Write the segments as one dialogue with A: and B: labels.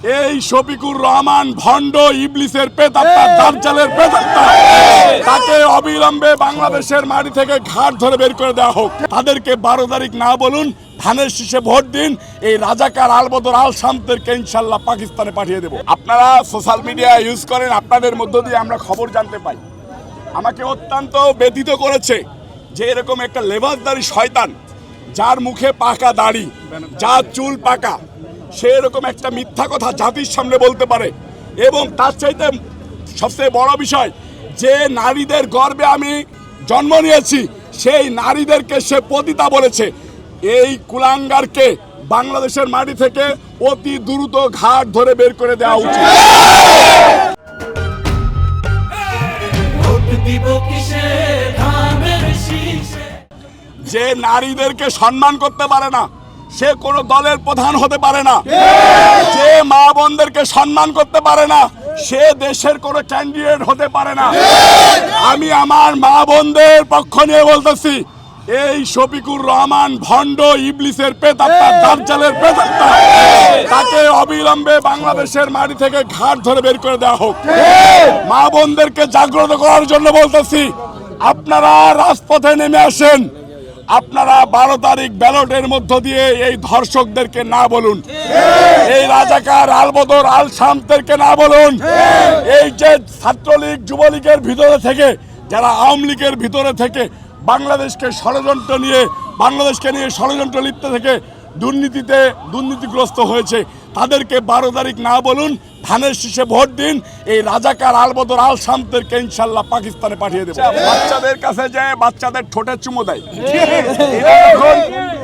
A: এই শফিকুর রহমান ভণ্ড ইবলিসের প্রেতাত্মা, দাজ্জালের প্রেতাত্মা, তাকে অবিলম্বে বাংলাদেশের মাটি থেকে ঘাট ধরে বের করে দেওয়া হোক। তাদেরকে 12 তারিখ না বলুন, ধানের শীষে ভোট দিন। এই রাজাকার আলবদর আল শামদেরকে ইনশাল্লাহ পাকিস্তানে পাঠিয়ে দেব। আপনারা সোশ্যাল মিডিয়া ইউজ করেন, আপনাদের মধ্য দিয়ে আমরা খবর জানতে পাই। আমাকে অত্যন্ত ব্যথিত করেছে যে এরকম একটা লেবাসদারি শয়তান, যার মুখে পাকা দাড়ি, যার চুল পাকা, সে এরকম একটা মিথ্যা কথা জাতির সামনে বলতে পারে। এবং তার চাইতে সবচেয়ে বড় বিষয়, যে নারীদের গর্ভে আমি জন্ম নিয়েছি সেই নারীদেরকে সে পতিতা বলেছে। এই কুলাঙ্গারকে বাংলাদেশের মাটি থেকে অতি দ্রুত ঘাট ধরে বের করে দেওয়া উচিত। যে নারীদেরকে সম্মান করতে পারে না সে কোনো দলের প্রধান হতে পারে না। যে মা বোনদেরকে সম্মান করতে পারে না সে দেশের কোনো ক্যান্ডিডেট হতে পারে না। আমি আমার মা বোনদের পক্ষ নিয়ে বলতেছি, এই শফিকুর রহমান ভণ্ড ইবলিসের প্রেতাত্মা, দাজ্জালের প্রেতাত্মা, তাকে অবিলম্বে বাংলাদেশের মাটি থেকে ঘাট ধরে বের করে দেওয়া হোক। মা বোনদেরকে জাগ্রত করার জন্য বলতেছি, আপনারা রাজপথে নেমে আসেন। আপনারা 12 তারিখ ব্যালটের মধ্য দিয়ে এই ধর্ষকদেরকে না বলুন, এই রাজাকার আলবদর আল শামদেরকে না বলুন। এই যে ছাত্রলীগ যুবলীগের ভিতরে থেকে, যারা আওয়ামী লীগের ভিতরে থেকে বাংলাদেশকে বাংলাদেশকে নিয়ে ষড়যন্ত্র লিপ্ত থেকে দুর্নীতিগ্রস্ত হয়েছে, তাদেরকে 12 তারিখ না বলুন, ধানের শীষে ভোট দিন। এই রাজাকার আলবদর আল শামদেরকে ইনশাল্লাহ পাকিস্তানে পাঠিয়ে দেব। বাচ্চাদের কাছে যায়, বাচ্চাদের ঠোঁটে চুমো দেয়।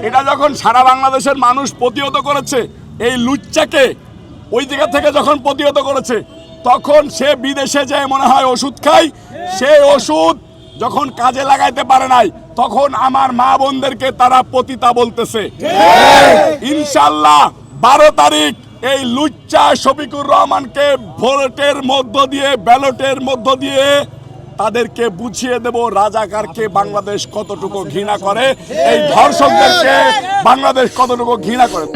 A: এটা যখন সারা বাংলাদেশের মানুষ প্রতিহত করেছে, এই লুচ্চাকে ওই জায়গা থেকে যখন প্রতিহত করেছে, তখন সে বিদেশে যায় মনে হয় ওষুধ খায়। সেই ওষুধ যখন কাজে লাগাইতে পারে নাই, তখন আমার মা বোনদেরকে তারা পতিতা বলতেছে। ইনশাল্লাহ 12 তারিখ এই লুচ্চা শফিকুর রহমানকে ব্যালটের মধ্য দিয়ে তাদেরকে বুঝিয়ে দেব রাজাকারকে বাংলাদেশ কতটুকু ঘৃণা করে, এই ধর্ষকদেরকে বাংলাদেশ কতটুকু ঘৃণা করে।